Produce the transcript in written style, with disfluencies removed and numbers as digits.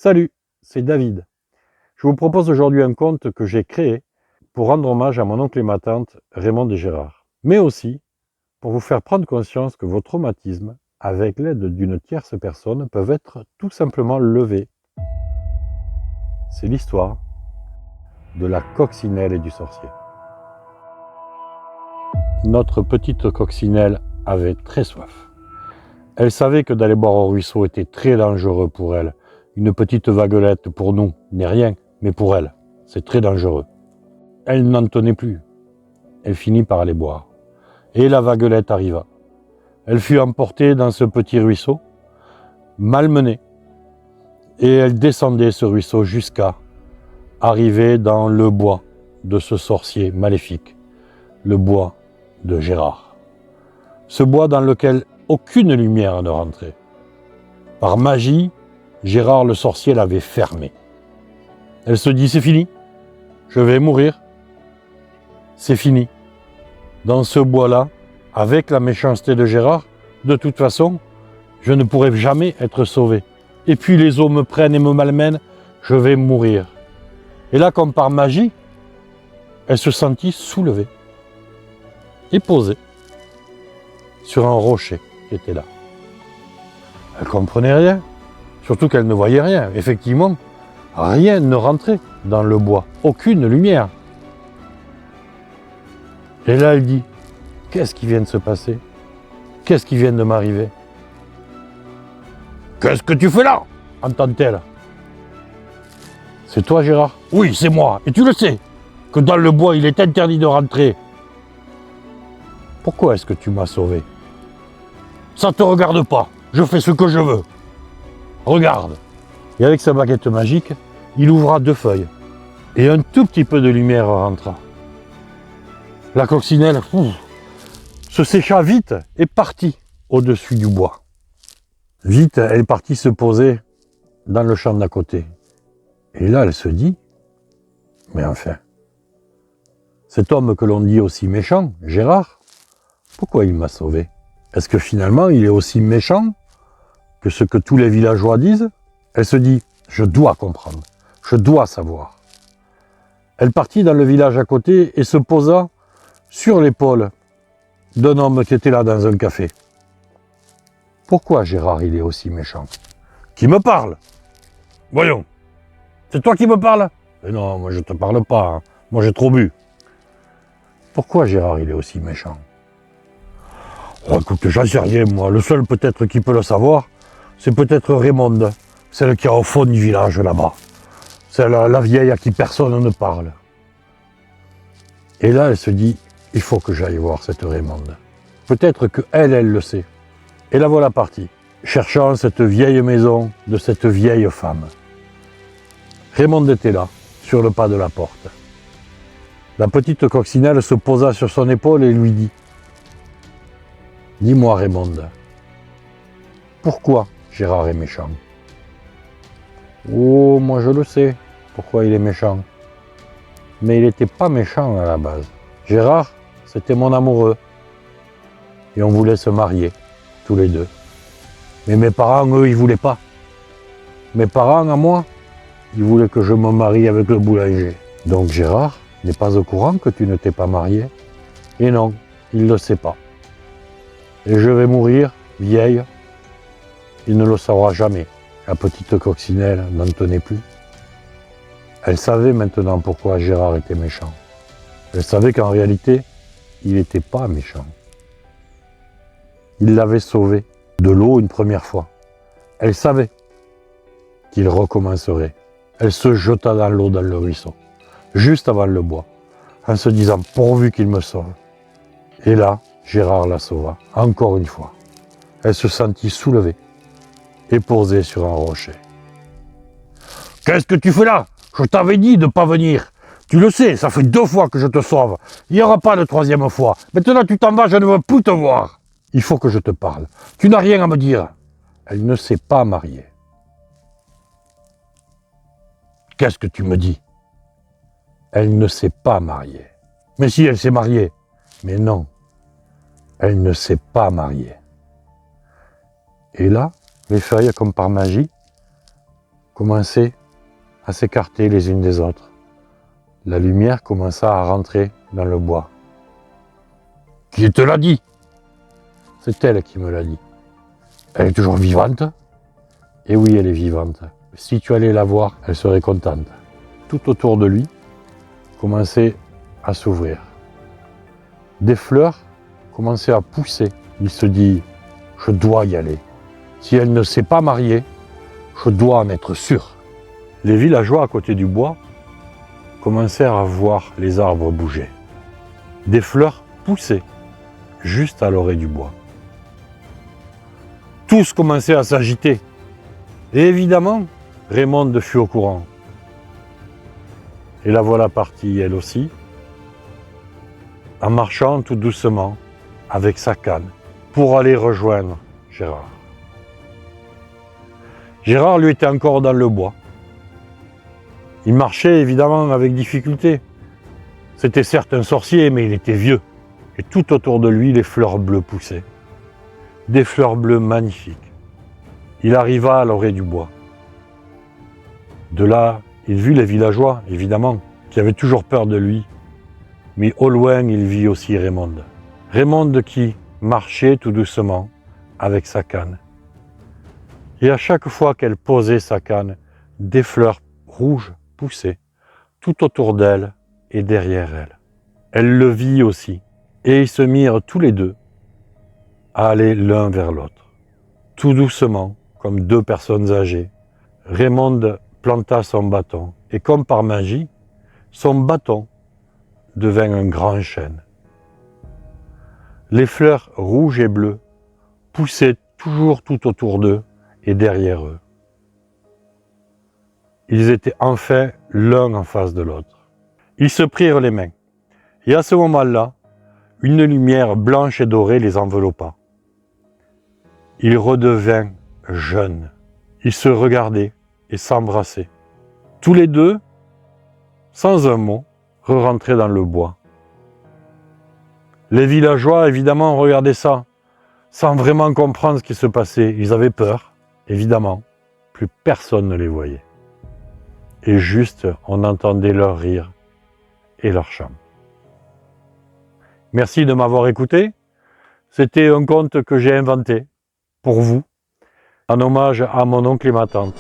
Salut, c'est David. Je vous propose aujourd'hui un conte que j'ai créé pour rendre hommage à mon oncle et ma tante Raymond et Gérard, mais aussi pour vous faire prendre conscience que vos traumatismes, avec l'aide d'une tierce personne, peuvent être tout simplement levés. C'est l'histoire de la coccinelle et du sorcier. Notre petite coccinelle avait très soif. Elle savait que d'aller boire au ruisseau était très dangereux pour elle. Une petite vaguelette pour nous n'est rien, mais pour elle, c'est très dangereux. Elle n'en tenait plus. Elle finit par aller boire. Et la vaguelette arriva. Elle fut emportée dans ce petit ruisseau, malmenée. Et elle descendait ce ruisseau jusqu'à arriver dans le bois de ce sorcier maléfique, le bois de Gérard. Ce bois dans lequel aucune lumière ne rentrait. Par magie, Gérard le sorcier l'avait fermé. Elle se dit, c'est fini, je vais mourir. C'est fini. Dans ce bois-là, avec la méchanceté de Gérard, de toute façon, je ne pourrai jamais être sauvé. Et puis les eaux me prennent et me malmènent, je vais mourir. Et là, comme par magie, elle se sentit soulevée et posée sur un rocher qui était là. Elle ne comprenait rien, surtout qu'elle ne voyait rien. Effectivement, rien ne rentrait dans le bois, aucune lumière. Et là, elle dit, qu'est-ce qui vient de se passer? Qu'est-ce qui vient de m'arriver? Qu'est-ce que tu fais là? Entend-elle. C'est toi, Gérard? Oui, c'est moi. Et tu le sais, que dans le bois, il est interdit de rentrer. Pourquoi est-ce que tu m'as sauvé? Ça ne te regarde pas. Je fais ce que je veux. Regarde. Et avec sa baguette magique, il ouvra 2 feuilles. Et un tout petit peu de lumière rentra. La coccinelle se sécha vite et partit au-dessus du bois. Vite, elle partit se poser dans le champ d'à côté. Et là, elle se dit, mais enfin, cet homme que l'on dit aussi méchant, Gérard, pourquoi il m'a sauvé? Est-ce que finalement, il est aussi méchant que ce que tous les villageois disent? Elle se dit, je dois comprendre, je dois savoir. Elle partit dans le village à côté et se posa sur l'épaule d'un homme qui était là dans un café. Pourquoi Gérard, il est aussi méchant? Qui me parle? Voyons. C'est toi qui me parles? Mais non, moi je te parle pas. Hein. Moi j'ai trop bu. Pourquoi Gérard, il est aussi méchant? Oh, écoute, j'en sais rien, moi. Le seul peut-être qui peut le savoir, c'est peut-être Raymonde, celle qui est au fond du village là-bas. C'est la vieille à qui personne ne parle. Et là, elle se dit, il faut que j'aille voir cette Raymonde. Peut-être qu'elle, elle le sait. Et la voilà partie, cherchant cette vieille maison de cette vieille femme. Raymonde était là, sur le pas de la porte. La petite coccinelle se posa sur son épaule et lui dit, « Dis-moi Raymonde, pourquoi Gérard est méchant? » « Oh, moi je le sais, pourquoi il est méchant. Mais il n'était pas méchant à la base. Gérard, c'était mon amoureux. Et on voulait se marier, tous les deux. Mais mes parents, eux, ils voulaient pas. Mes parents, à moi, ils voulaient que je me marie avec le boulanger. Donc Gérard n'est pas au courant que tu ne t'es pas marié. Et non, il ne le sait pas. Et je vais mourir, vieille. Il ne le saura jamais. La petite coccinelle n'en tenait plus. Elle savait maintenant pourquoi Gérard était méchant. Elle savait qu'en réalité, il n'était pas méchant. Il l'avait sauvé de l'eau une première fois. Elle savait qu'il recommencerait. Elle se jeta dans l'eau dans le ruisseau, juste avant le bois, en se disant pourvu qu'il me sauve. Et là, Gérard la sauva, encore une fois. Elle se sentit soulevée et posée sur un rocher. « Qu'est-ce que tu fais là? Je t'avais dit de ne pas venir. Tu le sais, ça fait 2 fois que je te sauve. Il n'y aura pas de 3e fois. Maintenant tu t'en vas, je ne veux plus te voir. Il faut que je te parle. Tu n'as rien à me dire. » Elle ne s'est pas mariée. « Qu'est-ce que tu me dis? » Elle ne s'est pas mariée. Mais si, elle s'est mariée. Mais non, elle ne s'est pas mariée. Et là, les feuilles, comme par magie, commençaient à s'écarter les unes des autres. La lumière commença à rentrer dans le bois. « Qui te l'a dit ?» C'est elle qui me l'a dit. « Elle est toujours vivante ?» « Et oui, elle est vivante. Si tu allais la voir, elle serait contente. » Tout autour de lui commençait à s'ouvrir. Des fleurs commençaient à pousser. Il se dit « Je dois y aller. Si elle ne s'est pas mariée, je dois en être sûr. » Les villageois à côté du bois commencèrent à voir les arbres bouger. Des fleurs poussaient juste à l'orée du bois. Tous commençaient à s'agiter. Et évidemment, Raymonde fut au courant. Et la voilà partie, elle aussi, en marchant tout doucement avec sa canne pour aller rejoindre Gérard. Gérard, lui, était encore dans le bois. Il marchait évidemment avec difficulté. C'était certes un sorcier, mais il était vieux. Et tout autour de lui, les fleurs bleues poussaient. Des fleurs bleues magnifiques. Il arriva à l'orée du bois. De là, il vit les villageois, évidemment, qui avaient toujours peur de lui. Mais au loin, il vit aussi Raymonde. Raymonde qui marchait tout doucement avec sa canne. Et à chaque fois qu'elle posait sa canne, des fleurs rouges poussaient tout autour d'elle et derrière elle. Elle le vit aussi, et ils se mirent tous les deux à aller l'un vers l'autre. Tout doucement, comme deux personnes âgées, Raymonde planta son bâton, et comme par magie, son bâton devint un grand chêne. Les fleurs rouges et bleues poussaient toujours tout autour d'eux et derrière eux. Ils étaient enfin l'un en face de l'autre. Ils se prirent les mains, et à ce moment-là, une lumière blanche et dorée les enveloppa. Ils redevinrent jeunes. Ils se regardaient et s'embrassaient. Tous les deux, sans un mot, re-rentraient dans le bois. Les villageois, évidemment, regardaient ça, sans vraiment comprendre ce qui se passait. Ils avaient peur, évidemment. Plus personne ne les voyait. Et juste, on entendait leur rire et leur chant. Merci de m'avoir écouté. C'était un conte que j'ai inventé pour vous, en hommage à mon oncle et ma tante.